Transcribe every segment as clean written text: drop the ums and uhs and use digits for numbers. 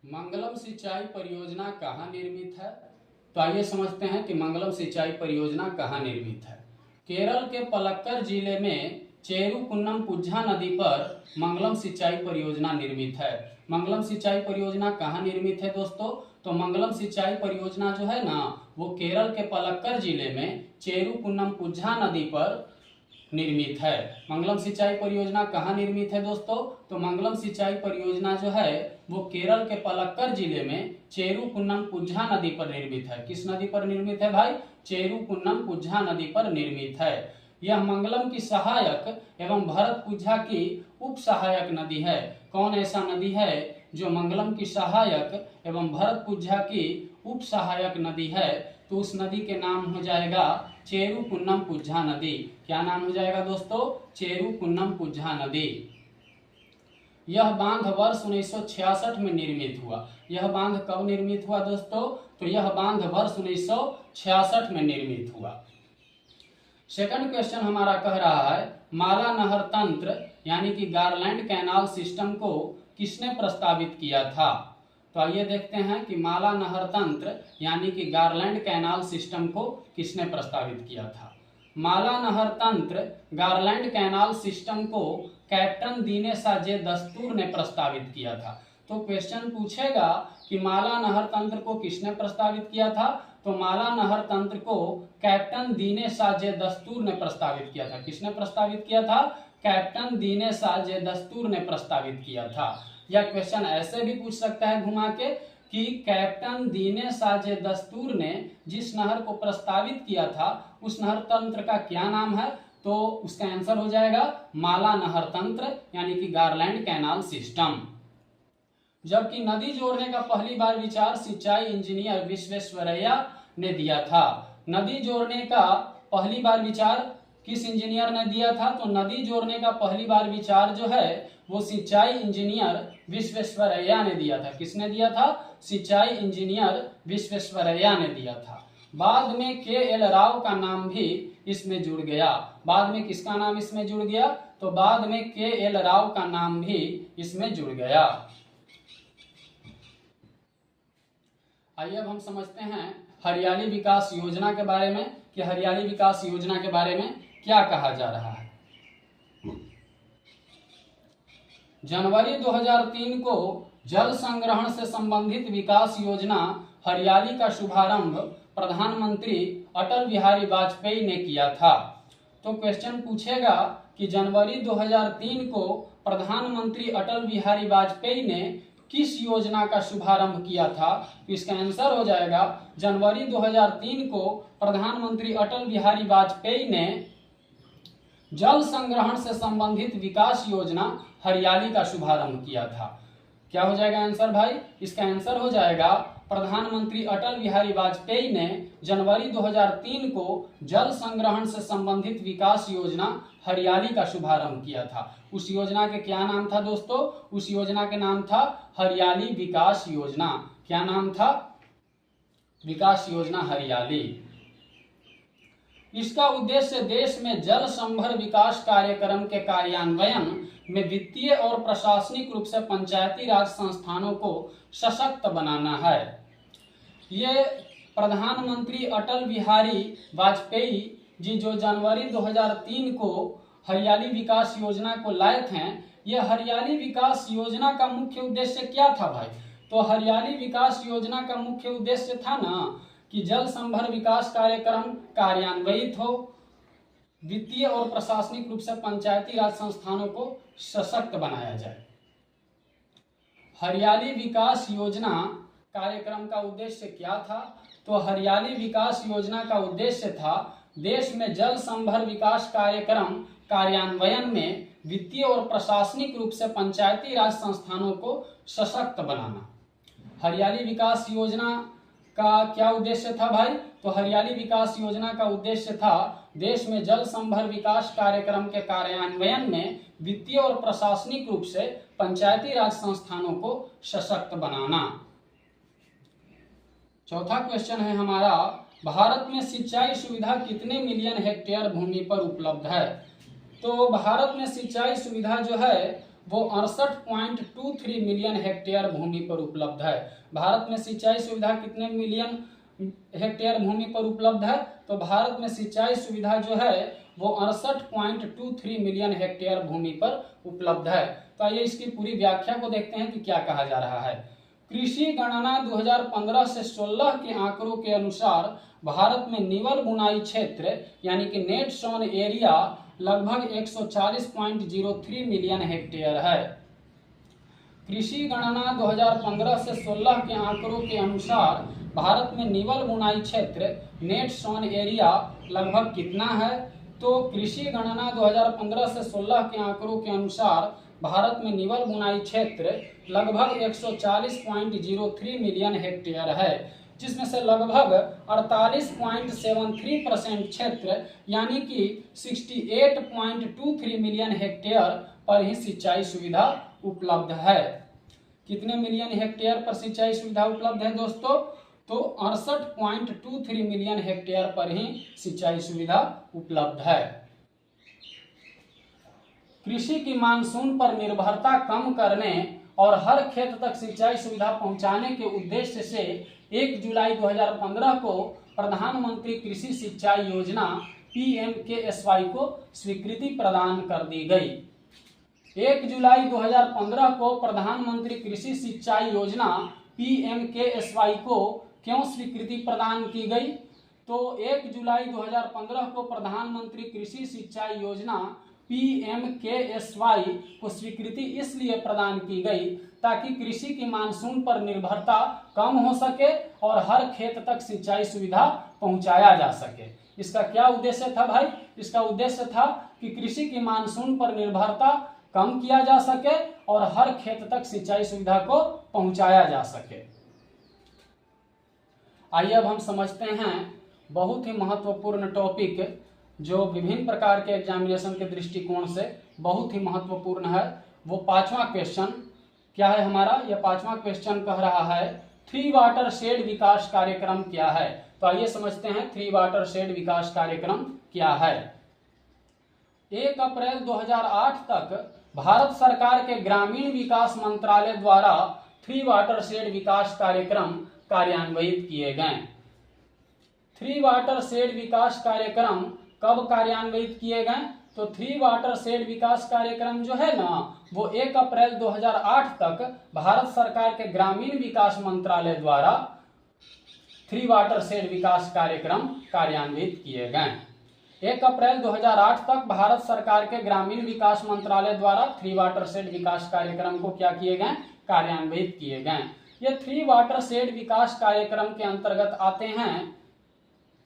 मंगलम सिंचाई परियोजना कहाँ निर्मित है? तो आइए समझते हैं कि मंगलम सिंचाई परियोजना कहाँ निर्मित है। केरल के पलक्कड़ जिले में चेरुकुन्नम पुझा नदी पर मंगलम सिंचाई परियोजना निर्मित है। मंगलम सिंचाई परियोजना कहाँ निर्मित है दोस्तों? तो मंगलम सिंचाई परियोजना जो है ना, वो केरल के पलक्कड़ जिले में चेरुकुन्नम पुझा नदी पर निर्मित है। मंगलम सिंचाई परियोजना कहाँ निर्मित है दोस्तों? तो मंगलम सिंचाई परियोजना जो है वो केरल के पलक्कड़ जिले में चेरुकुन्नम पुझा नदी पर निर्मित है। किस नदी पर निर्मित है भाई? चेरुकुन्नम पुझा नदी पर निर्मित है। यह मंगलम की सहायक एवं भरतपुझा की उप सहायक नदी है। कौन ऐसा नदी है जो मंगलम की सहायक एवं भरतपुझा की उप सहायक नदी है? तो उस नदी के नाम हो जाएगा चेरुकुन्नम पुझा नदी। क्या नाम हो जाएगा दोस्तों? चेरुकुन्नम पुझा नदी। यह बांध वर्ष 1966 में निर्मित हुआ। यह बांध कब निर्मित हुआ दोस्तों? तो यह बांध वर्ष 1966 में निर्मित हुआ। सेकंड क्वेश्चन हमारा कह रहा है माला नहर तंत्र यानी कि गारलैंड कैनाल सिस्टम को किसने प्रस्तावित किया था? तो आइए देखते हैं कि माला नहर तंत्र यानी कि गारलैंड कैनाल सिस्टम को किसने प्रस्तावित किया था। माला नहर तंत्र गारलैंड कैनाल सिस्टम को कैप्टन दिनेशाजे दस्तूर ने प्रस्तावित किया था। तो क्वेश्चन पूछेगा कि माला नहर तंत्र को किसने प्रस्तावित किया था? तो माला नहर तंत्र को कैप्टन दिनेशाजे दस्तूर ने प्रस्तावित किया था। किसने प्रस्तावित किया था? कैप्टन दिनेशाजे दस्तूर ने प्रस्तावित किया था। यह क्वेश्चन ऐसे भी पूछ सकता है घुमा के कि कैप्टन दिनेशाजे दस्तूर ने जिस नहर को प्रस्तावित किया था उस नहर तंत्र का क्या नाम है? तो उसका आंसर हो जाएगा माला नहर तंत्र यानी कि गारलैंड कैनाल सिस्टम। जबकि नदी जोड़ने का पहली बार विचार सिंचाई इंजीनियर विश्वेश्वरैया ने दिया था। नदी जोड़ने का पहली बार विचार किस इंजीनियर ने दिया था? तो नदी जोड़ने का पहली बार विचार जो है वो सिंचाई इंजीनियर विश्वेश्वरैया ने दिया था। किसने दिया था? सिंचाई इंजीनियर विश्वेश्वरैया ने दिया था। बाद में के.एल. राव का नाम भी इसमें जुड़ गया। बाद में किसका नाम इसमें जुड़ गया? तो बाद में के.एल. राव का नाम भी इसमें जुड़ गया। आइए अब हम समझते हैं हरियाली विकास योजना के बारे में कि हरियाली विकास योजना के बारे में क्या कहा जा रहा है। जनवरी 2003 को जल संग्रहण से संबंधित विकास योजना हरियाली का शुभारंभ प्रधानमंत्री अटल बिहारी वाजपेयी ने किया था। तो क्वेश्चन पूछेगा कि जनवरी 2003 को प्रधानमंत्री अटल बिहारी वाजपेयी ने किस योजना का शुभारंभ किया था? इसका आंसर हो जाएगा जनवरी 2003 को प्रधानमंत्री अटल बिहारी वाजपेयी ने जल संग्रहण से संबंधित विकास योजना हरियाली का शुभारंभ किया था। क्या हो जाएगा आंसर भाई? इसका आंसर हो जाएगा प्रधानमंत्री अटल बिहारी वाजपेयी ने जनवरी 2003 को जल संग्रहण से संबंधित विकास योजना हरियाली का शुभारंभ किया था। उस योजना के क्या नाम था दोस्तों? उस योजना के नाम था हरियाली विकास योजना। क्या नाम था? विकास योजना हरियाली। इसका उद्देश्य देश में जल संभर विकास कार्यक्रम के कार्यान्वयन में वित्तीय और प्रशासनिक रूप से पंचायती राज संस्थानों को सशक्त बनाना है। ये प्रधानमंत्री अटल बिहारी वाजपेयी जी जो जनवरी 2003 को हरियाली विकास योजना को लाए थे, यह हरियाली विकास योजना का मुख्य उद्देश्य क्या था भाई? तो हरियाली विकास योजना का मुख्य उद्देश्य था ना कि जल संभर विकास कार्यक्रम कार्यान्वित हो, वित्तीय और प्रशासनिक रूप से पंचायती राज संस्थानों को सशक्त बनाया जाए। हरियाली विकास योजना कार्यक्रम का उद्देश्य क्या था? तो हरियाली विकास योजना का उद्देश्य था देश में जल संभर विकास कार्यक्रम कार्यान्वयन में वित्तीय और प्रशासनिक रूप से पंचायती राज संस्थानों को सशक्त बनाना। हरियाली विकास योजना का क्या उद्देश्य था भाई? तो हरियाली विकास योजना का उद्देश्य था देश में जल संभर विकास कार्यक्रम के कार्यान्वयन में वित्तीय और प्रशासनिक रूप से पंचायती राज संस्थानों को सशक्त बनाना। चौथा क्वेश्चन है हमारा भारत में सिंचाई सुविधा कितने मिलियन हेक्टेयर भूमि पर उपलब्ध है? तो भारत में सिंचाई सुविधा जो है वो 68.23 मिलियन हेक्टेयर भूमि पर उपलब्ध है। भारत में सिंचाई सुविधा कितने मिलियन हेक्टेयर भूमि पर उपलब्ध है? तो भारत में सिंचाई सुविधा जो है वो 68.23 मिलियन हेक्टेयर भूमि पर उपलब्ध है। तो आइए इसकी पूरी व्याख्या को देखते हैं कि क्या कहा जा रहा है। कृषि गणना 2015 से 16 के आंकड़ों के अनुसार भारत में निवल बुनाई क्षेत्र यानी कि नेट सोन एरिया लगभग 140.03 मिलियन हेक्टेयर है। कृषि गणना 2015 से 16 के आंकड़ों के अनुसार भारत में निवल बुनाई क्षेत्र नेट सोन एरिया लगभग कितना है? तो कृषि गणना 2015 से 16 के आंकड़ों के अनुसार भारत में निवल बुनाई क्षेत्र लगभग 140.03 मिलियन हेक्टेयर है, जिसमें से लगभग 48.73% क्षेत्र यानी कि 68.23 मिलियन हेक्टेयर पर ही सिंचाई सुविधा उपलब्ध है। कितने मिलियन हेक्टेयर पर सिंचाई सुविधा उपलब्ध है दोस्तों? तो 68.23 मिलियन हेक्टेयर पर ही सिंचाई सुविधा उपलब्ध है। कृषि की मानसून पर निर्भरता कम करने और हर खेत तक सिंचाई सुविधा पहुंचाने के उद्देश्य से 1 जुलाई 2015 को प्रधानमंत्री कृषि सिंचाई योजना PMKSY को स्वीकृति प्रदान कर दी गई। 1 जुलाई 2015 को प्रधानमंत्री कृषि सिंचाई योजना PMKSY को क्यों स्वीकृति प्रदान की गई? तो 1 जुलाई 2015 को प्रधानमंत्री कृषि सिंचाई योजना PMKSY को स्वीकृति इसलिए प्रदान की गई ताकि कृषि की मानसून पर निर्भरता कम हो सके और हर खेत तक सिंचाई सुविधा पहुंचाया जा सके। इसका क्या उद्देश्य था भाई? इसका उद्देश्य था कि कृषि की मानसून पर निर्भरता कम किया जा सके और हर खेत तक सिंचाई सुविधा को पहुंचाया जा सके। आइए अब हम समझते हैं बहुत ही महत्वपूर्ण टॉपिक जो विभिन्न प्रकार के एग्जामिनेशन के दृष्टिकोण से बहुत ही महत्वपूर्ण है। वो 5वां क्वेश्चन क्या है हमारा? यह 5वां क्वेश्चन कह रहा है 3 वाटर शेड विकास कार्यक्रम क्या है? तो आइए समझते हैं 3 वाटर शेड विकास कार्यक्रम क्या है। 1 अप्रैल 2008 तक भारत सरकार के ग्रामीण विकास मंत्रालय द्वारा 3 वाटर शेड विकास कार्यक्रम कार्यान्वित किए गए। 3 वाटर शेड विकास कार्यक्रम कब कार्यान्वित किए गए? तो 3 वाटर शेड विकास कार्यक्रम जो है ना वो 1 अप्रैल 2008 तक भारत सरकार के ग्रामीण विकास मंत्रालय द्वारा 3 वाटर शेड विकास कार्यक्रम कार्यान्वित किए गए। 1 अप्रैल 2008 तक भारत सरकार के ग्रामीण विकास मंत्रालय द्वारा 3 वाटर शेड विकास कार्यक्रम को क्या किए गए? कार्यान्वित किए गए। ये 3 वाटर शेड विकास कार्यक्रम के अंतर्गत आते हैं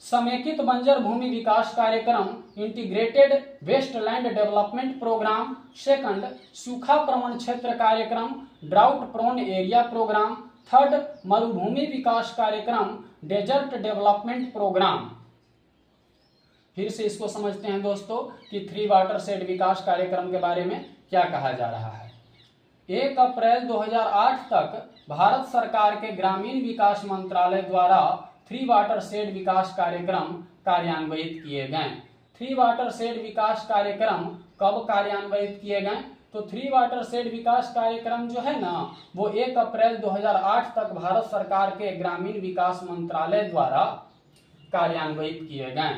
समेकित बंजर भूमि विकास कार्यक्रम, integrated wasteland development programme, second सूखा प्रवण क्षेत्र कार्यक्रम, drought prone area programme, third मरुभूमि विकास कार्यक्रम, डेजर्ट डेवलपमेंट प्रोग्राम। फिर से इसको समझते हैं दोस्तों कि 3 वाटर शेड विकास कार्यक्रम के बारे में क्या कहा जा रहा है। 1 अप्रैल 2008 तक भारत सरकार के ग्रामीण विकास मंत्रालय द्वारा 3 वाटर शेड विकास कार्यक्रम कार्यान्वित किए गए। 3 वाटर शेड विकास कार्यक्रम कब कार्यान्वित किए गए? तो 3 वाटर शेड विकास कार्यक्रम जो है ना वो 1 अप्रैल 2008 तक भारत सरकार के ग्रामीण विकास मंत्रालय द्वारा कार्यान्वित किए गए।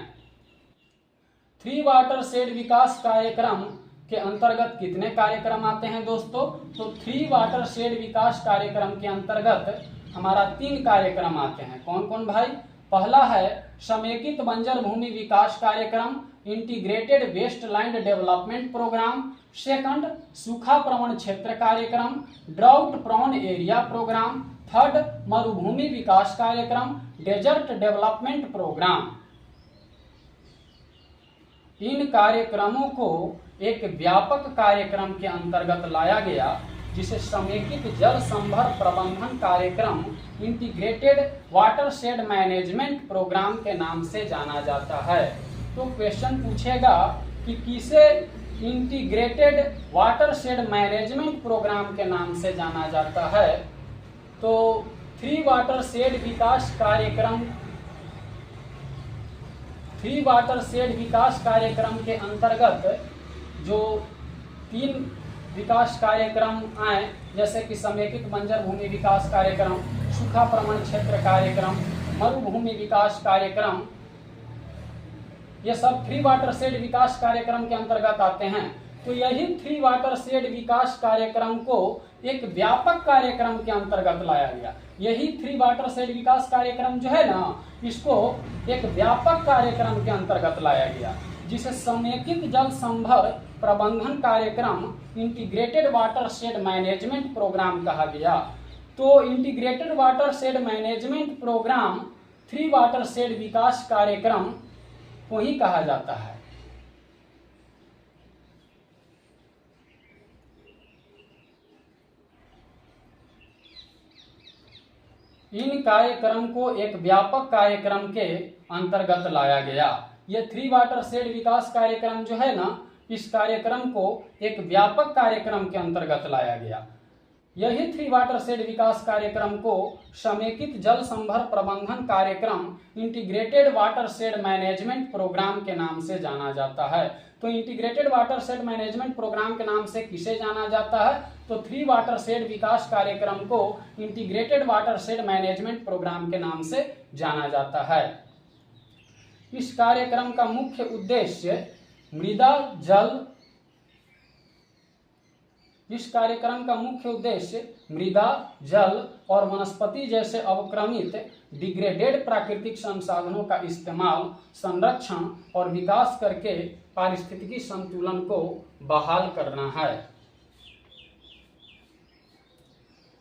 3 वाटर शेड विकास कार्यक्रम के अंतर्गत कितने कार्यक्रम आते हैं दोस्तों? तो 3 वाटर शेड विकास कार्यक्रम के अंतर्गत हमारा 3 कार्यक्रम आते हैं। कौन कौन भाई? पहला है समेकित बंजर भूमि विकास कार्यक्रम, integrated wasteland development programme, second सूखा प्रवण क्षेत्र कार्यक्रम, drought prone area programme, third मरुभूमि विकास कार्यक्रम, डेजर्ट डेवलपमेंट प्रोग्राम। इन कार्यक्रमों को एक व्यापक कार्यक्रम के अंतर्गत लाया गया जिसे समेकित जल संभर प्रबंधन कार्यक्रम, integrated watershed management programme के नाम से जाना जाता है। तो क्वेश्चन पूछेगा कि किसे integrated watershed management programme के नाम से जाना जाता है? तो 3 वाटर शेड विकास कार्यक्रम 3 वाटर शेड विकास कार्यक्रम के अंतर्गत जो 3 विकास कार्यक्रम आए, जैसे कि समेकित बंजर भूमि विकास कार्यक्रम, सूखा प्रवण क्षेत्र कार्यक्रम, मरुभूमि विकास कार्यक्रम, ये सब 3 वाटरशेड विकास कार्यक्रम के अंतर्गत आते हैं। तो यही 3 वाटरशेड विकास कार्यक्रम को एक व्यापक कार्यक्रम के अंतर्गत लाया गया। यही 3 वाटरशेड विकास कार्यक्रम जो है ना, इसको एक व्यापक कार्यक्रम के अंतर्गत लाया गया, जिसे समेकित जल संभर प्रबंधन कार्यक्रम इंटीग्रेटेड वाटरशेड मैनेजमेंट प्रोग्राम कहा गया। तो integrated watershed management programme 3 watershed विकास कार्यक्रम को ही कहा जाता है। इन कार्यक्रम को एक व्यापक कार्यक्रम के अंतर्गत लाया गया। ये 3 वाटरशेड विकास कार्यक्रम जो है ना, इस कार्यक्रम को एक व्यापक कार्यक्रम के अंतर्गत लाया गया। यही 3 वाटरशेड विकास कार्यक्रम को समेकित जल संभर प्रबंधन कार्यक्रम इंटीग्रेटेड वाटरशेड मैनेजमेंट प्रोग्राम के नाम से जाना जाता है। तो इंटीग्रेटेड वाटरशेड मैनेजमेंट प्रोग्राम के नाम से किसे जाना जाता है? तो 3 वाटरशेड विकास कार्यक्रम को इंटीग्रेटेड वाटरशेड मैनेजमेंट प्रोग्राम के नाम से जाना जाता है। इस कार्यक्रम का मुख्य उद्देश्य मृदा जल इस कार्यक्रम का मुख्य उद्देश्य मृदा, जल और वनस्पति जैसे अवक्रमित डिग्रेडेड प्राकृतिक संसाधनों का इस्तेमाल, संरक्षण और विकास करके पारिस्थितिकी संतुलन को बहाल करना है।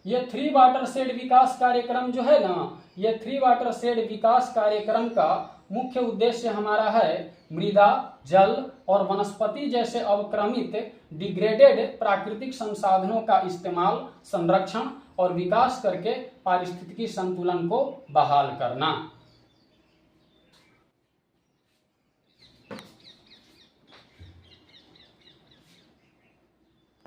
ये 3 वाटरशेड विकास कार्यक्रम जो है ना, ये 3 वाटरशेड विकास कार्यक्रम का मुख्य उद्देश्य हमारा है मृदा, जल और वनस्पति जैसे अवक्रमित डिग्रेडेड प्राकृतिक संसाधनों का इस्तेमाल, संरक्षण और विकास करके पारिस्थितिकी संतुलन को बहाल करना।